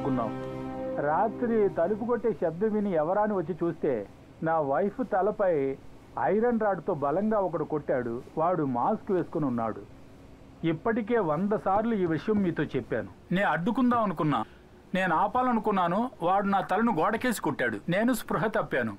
పడుకున్నాం. రాత్రి తలుపు కొట్టే శబ్దం విని ఎవరాని వచ్చి చూస్తే నా వైఫ్ తలపై ఐరన్ రాడ్తో బలంగా ఒకడు కొట్టాడు. వాడు మాస్క్ వేసుకుని ఉన్నాడు. ఇప్పటికే 100 సార్లు ఈ విషయం మీతో చెప్పాను. నేను అడ్డుకుందాం అనుకున్నా, నేను ఆపాలనుకున్నాను. వాడు నా తలను గోడకేసి కొట్టాడు. నేను స్పృహ తప్పాను.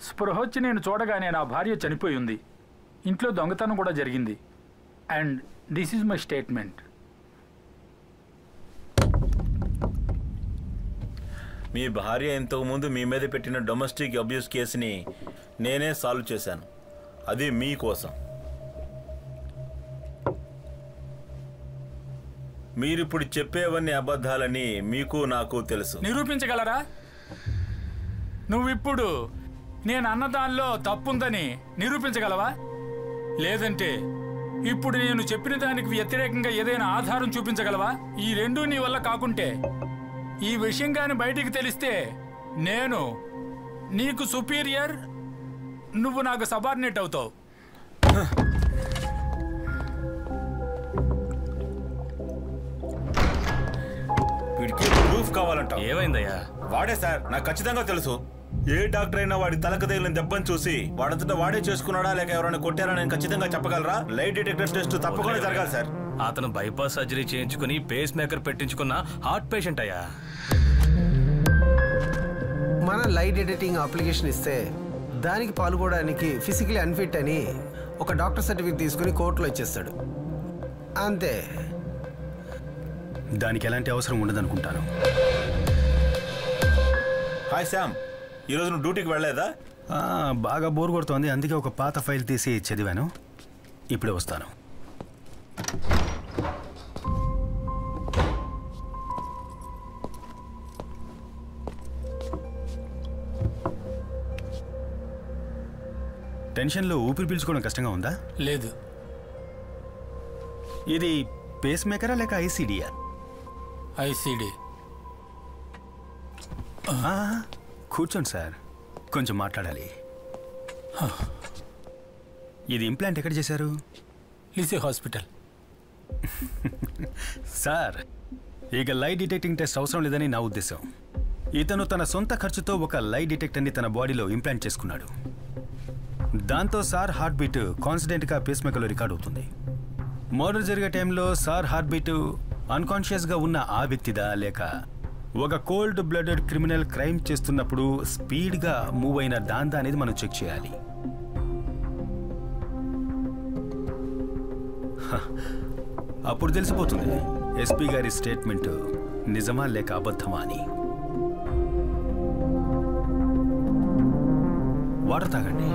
స్పృహ వచ్చి నేను చూడగానే నా భార్య చనిపోయి ఉంది. ఇంట్లో దొంగతనం కూడా జరిగింది. And this is my statement. మీ భార్య ఇంతకుముందు మీ మీద పెట్టిన డొమెస్టిక్ అబ్యూస్ కేసుని నేనే సాల్వ్ చేశాను. అది మీకోసం. మీరిప్పుడు చెప్పేవన్నీ అబద్ధాలని మీకు నాకు తెలుసు. నిరూపించగలరా? నువ్విప్పుడు నేను అన్నదానిలో తప్పుందని నిరూపించగలవా? లేదంటే ఇప్పుడు నేను చెప్పిన దానికి వ్యతిరేకంగా ఏదైనా ఆధారం చూపించగలవా? ఈ రెండూ నీ వల్ల కాకుంటే, ఈ విషయం కానీ బయటికి తెలిస్తే నేను నీకు సుపీరియర్, నువ్వు నాకు సబార్డినేట్ అవుతావు. వీడికి ప్రూఫ్ కావాలంట. ఏమైందయ్యా? వాడే సార్, నాకు ఖచ్చితంగా తెలుసు. ఏ డాక్టర్ అయినా వాడి తలకు తగిలిన దెబ్బని చూసి వాడంతటా వాడే చేసుకున్నాడా లేక ఎవరైనా కొట్టారా నేను ఖచ్చితంగా చెప్పగలరా? లైట్ డిటెక్టర్ టెస్ట్ తప్పకుండా జరగాలి సార్. అతను బైపాస్ సర్జరీ చేయించుకుని పేస్ మేకర్ పెట్టించుకున్న హార్ట్ పేషెంట్ అయ్యా. మన లైట్ డిటెక్టింగ్ అప్లికేషన్ ఇస్తే దానికి పాల్గొనడానికి ఫిజికలీ అన్ఫిట్ అని ఒక డాక్టర్ సర్టిఫికేట్ తీసుకుని కోర్టులో ఇచ్చేస్తాడు. అంతే. దానికి ఎలాంటి అవసరం ఉండదనుకుంటాను. హాయ్ శామ్, ఈరోజు నువ్వు డ్యూటీకి వెళ్ళలేదా? బాగా బోర్ కొడుతోంది, అందుకే ఒక పాత ఫైల్ తీసి చదివాను. ఇప్పుడే వస్తాను. టెన్షన్లో ఊపిరి పీల్చుకోవడం కష్టంగా ఉందా? లేదు. ఇది పేస్ మేకరా లేక ఐసీడీయా? ఐసీడీ. కూర్చోండి సార్, కొంచెం మాట్లాడాలి. ఇది ఇంప్లాంట్ ఎక్కడ చేశారు? లిసే హాస్పిటల్. సార్, ఇక లైట్ డిటెక్టింగ్ టెస్ట్ అవసరం లేదని నా ఉద్దేశం. ఇతను తన సొంత ఖర్చుతో ఒక లైట్ డిటెక్టర్ని తన బాడీలో ఇంప్లాంట్ చేసుకున్నాడు. దాంతో సార్ హార్ట్ బీట్ కాన్స్టెంట్గా పేస్ మేకర్లో రికార్డ్ అవుతుంది. మర్డర్ జరిగే టైంలో సార్ హార్ట్ బీట్ అన్కాన్షియస్గా ఉన్న ఆ వ్యక్తిదా లేక ఒక కోల్డ్ బ్లడెడ్ క్రిమినల్ క్రైమ్ చేస్తున్నప్పుడు స్పీడ్గా మూవ్ అయిన దాందా అనేది మనం చెక్ చేయాలి. అప్పుడు తెలిసిపోతుంది ఎస్పీ గారి స్టేట్మెంట్ నిజమా లేక అబద్ధమా అని. వాటర్ తాగండి.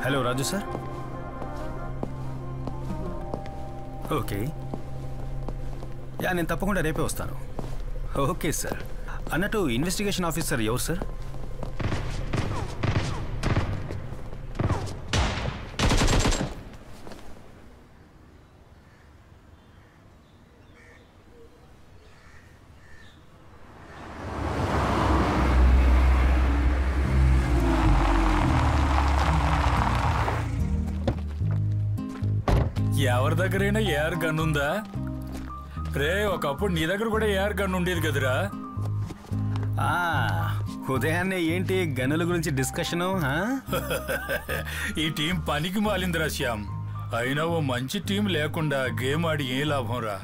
హలో రాజు సార్. ఓకే, నేను తప్పకుండా రేపే వస్తాను. Okay sir. అన్నట్టు ఇన్వెస్టిగేషన్ ఆఫీసర్ ఎవరు సార్? ఎవరి దగ్గరైనా ఏఆర్ గన్ ఉందా రే? ఒకప్పుడు నీ దగ్గర కూడా ఏఆర్ గన్ ఉండేది కదరా. ఉదయాన్నే ఏంటి గన్నుల గురించి డిస్కషను? ఈ టీం పనికి మాలిందిరా శ్యామ్. అయినా ఓ మంచి టీం లేకుండా గేమ్ ఆడి ఏం లాభం రా.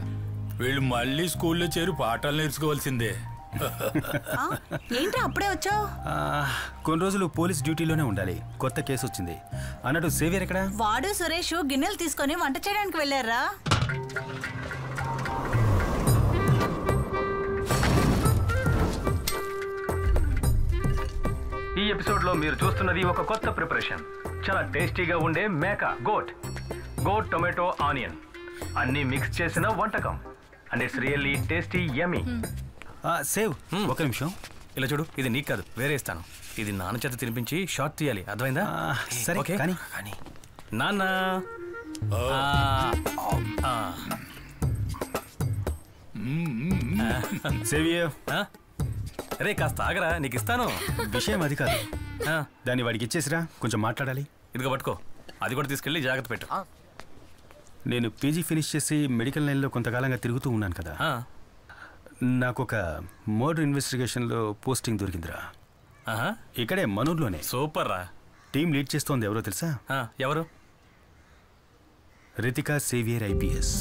వీళ్ళు మళ్ళీ స్కూల్లో చేరి పాఠాలు నేర్చుకోవాల్సిందే. ఏంటి అప్పుడే వచ్చావు? కొన్ని రోజులు పోలీస్ డ్యూటీలోనే ఉండాలి. కొత్త కేసు వచ్చింది. అన్నట్టు సేవియర్ ఎక్కడ? వాడు సురేష్ గిన్నెలు తీసుకొని వంట చేయడానికి వెళ్ళారా? ఈ ఎపిసోడ్ లో మీరు చూస్తున్నది ఒక కొత్త ప్రిపరేషన్. చాలా టేస్టీగా ఉండే మేక గోట్ టొమాటో ఆనియన్ అన్ని మిక్స్ చేసిన వంటకం. And it's really tasty yummy. Save ఒక నిమిషం. ఇలా చూడు, ఇది నీకు కాదు, వేరే ఇస్తాను. ఇది నాన్న చేత తినిపించి షార్ట్ తీయాలి, అర్థమైందా? సరే ఓకే కానీ నాన్న. సేవియర్ రే కాస్త ఆగరా, నీకు ఇస్తాను. విషయం అది కాదు, దాన్ని వాడికి ఇచ్చేసిరా, కొంచెం మాట్లాడాలి. ఇదిగో పట్టుకో, అది కూడా తీసుకెళ్ళి జాగ్రత్త పెట్టు. నేను పీజీ ఫినిష్ చేసి మెడికల్ లైన్లో కొంతకాలంగా తిరుగుతూ ఉన్నాను కదా, నాకు ఒక మర్డర్ ఇన్వెస్టిగేషన్లో పోస్టింగ్ దొరికిందిరా. ఇక్కడే మనూర్లోనే. సూపర్ రా. టీం లీడ్ చేస్తోంది ఎవరో తెలుసా? ఎవరు? Ritika saviour IPS.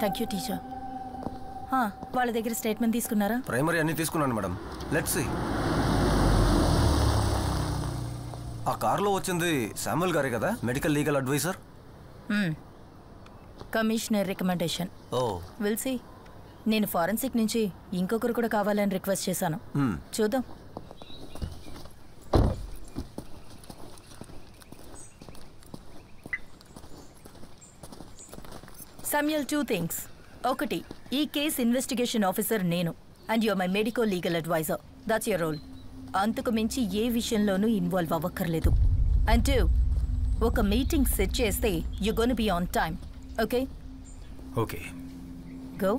Thank you teacher. వాళ్ళ దగ్గర స్టేట్మెంట్ తీసుకున్నారా? ప్రైమరీ అన్ని తీసుకున్నాను మేడం. Let's see. ఆ కార్లో వచ్చింది శామ్యుల్ గారే కదా, medical legal advisor? Commissioner recommendation. Oh will see. నేను ఫారెన్సిక్ నుంచి ఇంకొకరు కూడా కావాలని రిక్వెస్ట్ చేశాను. చూద్దాం. Samuel, 2 things. ఒకటి, ఈ కేస్ ఇన్వెస్టిగేషన్ ఆఫీసర్ నేను, and you are my medical legal adviser. That's your role. అంతకు మించి ఏ విషయంలోనూ ఇన్వాల్వ్ అవ్వక్కర్లేదు. అండ్ 2, ఒక మీటింగ్ సెట్ చేస్తే you gonna be on time. Okay? Okay. Go.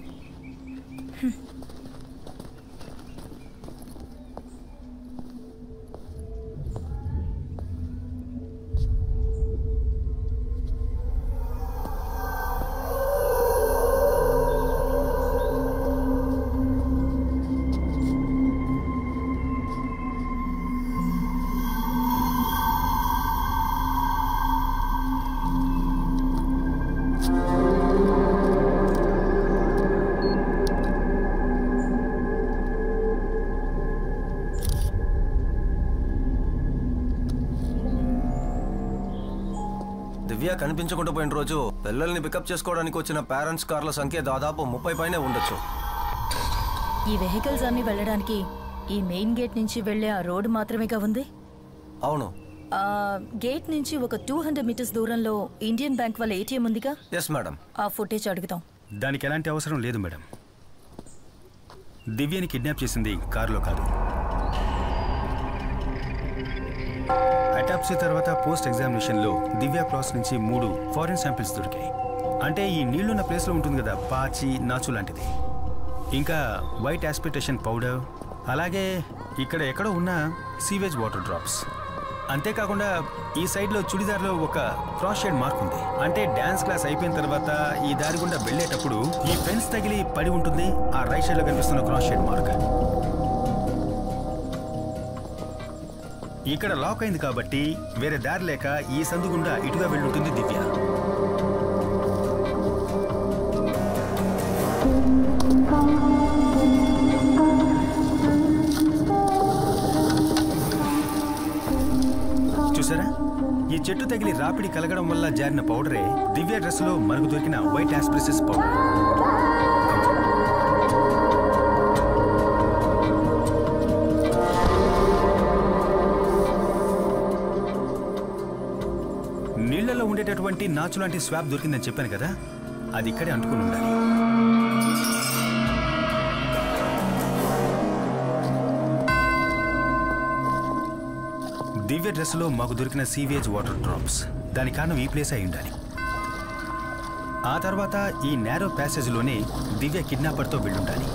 Divya కనిపించకుండా పోయిన రోజు పిల్లల్ని పికప్ చేసుకోవడానికి వచ్చిన పేరెంట్స్ కార్ల సంఖ్య దాదాపు 30 పైనే ఉండొచ్చు. ఈ వెహికల్స్ అన్ని వెళ్ళడానికి ఈ మెయిన్ గేట్ నుంచి వెళ్ళే ఆ రోడ్డు మాత్రమేగా ఉంది? అవును. గేట్ నుంచి ఒక 200 మీటర్స్ దూరంలో ఇండియన్ బ్యాంక్ వాళ్ళ ATM ఉందిగా? Yes madam. ఆ ఫుటేజ్ అడుగుతాం. దానికి ఎలాంటి అవసరం లేదు మేడం. దివ్యని కిడ్నాప్ చేసింది కారులో కాదు. అటాప్సీ తర్వాత పోస్ట్ ఎగ్జామినేషన్లో దివ్య క్రాస్ నుంచి 3 ఫారిన్ శాంపిల్స్ దొరికాయి. అంటే ఈ నీళ్లున్న ప్లేస్లో ఉంటుంది కదా, పాచి, నాచు లాంటిది. ఇంకా వైట్ ఆస్పిటేషన్ పౌడర్, అలాగే ఇక్కడ ఎక్కడో ఉన్న సీవేజ్ వాటర్ డ్రాప్స్. అంతేకాకుండా ఈ సైడ్లో చుడిదార్లో ఒక క్రాస్ షేడ్ మార్క్ ఉంది. అంటే డ్యాన్స్ క్లాస్ అయిపోయిన తర్వాత ఈ దారి గుండా వెళ్ళేటప్పుడు ఈ ఫెన్స్ తగిలి పడి ఉంటుంది. ఆ రైట్ సైడ్లో కనిపిస్తున్న క్రాస్ షేడ్ మార్క్ ఇక్కడ లాక్ అయింది కాబట్టి వేరే దారి లేక ఈ సందు గుండా ఇటుగా వెళ్ళుంటుంది దివ్య. చూసారా, ఈ చెట్టు తగిలి రాపిడి కలగడం వల్ల జారిన పౌడరే దివ్య డ్రెస్లో మనకు దొరికిన వైట్ ఆస్ప్రిసెస్ పౌడర్. నీళ్లలో ఉండేటటువంటి నాచు లాంటి స్వాబ్ దొరికిందని చెప్పాను కదా, అది ఇక్కడే అంటుకుని ఉండాలి. దివ్య డ్రెస్లో మాకు దొరికిన సీవేజ్ వాటర్ డ్రాప్స్, దాని కారణం ఈ ప్లేస్ అయి ఉండాలి. ఆ తర్వాత ఈ నేరో ప్యాసేజ్లోనే దివ్య కిడ్నాపర్తో వెళ్ళుండాలి.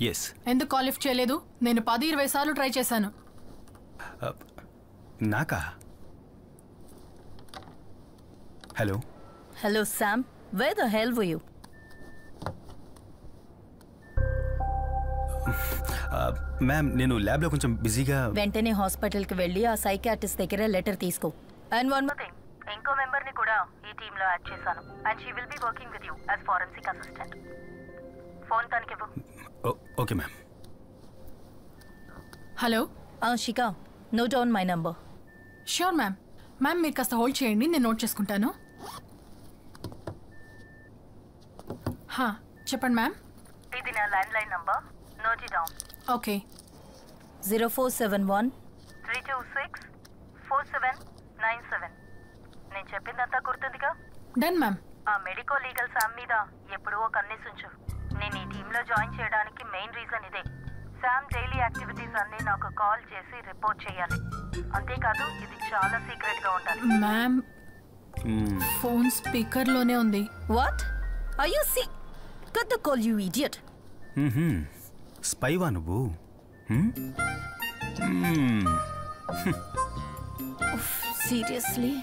ఎస్. ఎందుకు కాల్ లిఫ్ట్ చేయలేదు? నేను 10-20 సార్లు ట్రై చేశాను. నాకా? Hello hello Sam, where the hell were you? Ma'am, నేను ల్యాబ్లో కొంచెం బిజీగా. వెంటనే హాస్పిటల్కి వెళ్ళి ఆ సైకాట్రిస్ట్ దగ్గర లెటర్ తీసుకో. అండ్ వన్ మోర్ థింగ్, ఇంకో మెంబర్ని కూడా ఈ టీంలో యాడ్ చేశాను. And she will be working with you as forensic assistant. Phone తనకివ్వు. Okay ma'am. Hello Shikha, note down my number. Sure ma'am. Ma'am మీరు కాస్త హోల్డ్ చేయండి, నేను నోట్ చేసుకుంటాను. చెప్పండి మ్యామ్. ఇది నా landline number, note it down. Okay. 0471 326 4797. నేను చెప్పిందంతా గుర్తుందిగా? Done ma'am. ఆ మెడికో లీగల్ శామ్ మీద ఎప్పుడూ ఒక కన్నేసుంచు. నేను ఈ టీంలో జాయిన్ చేయడానికి మెయిన్ రీజన్ ఇదే. శామ్ డైలీ యాక్టివిటీస్ అన్నీ నాకు కాల్ చేసి రిపోర్ట్ చేయాలి. అంతేకాదు, ఇది చాలా సీక్రెట్గా ఉండాలి. మ్యామ్, ఫోన్ స్పీకర్లోనే ఉంది. What are you see? Cut the call, you idiot. స్పైవా నువ్వు? సీరియస్లీ?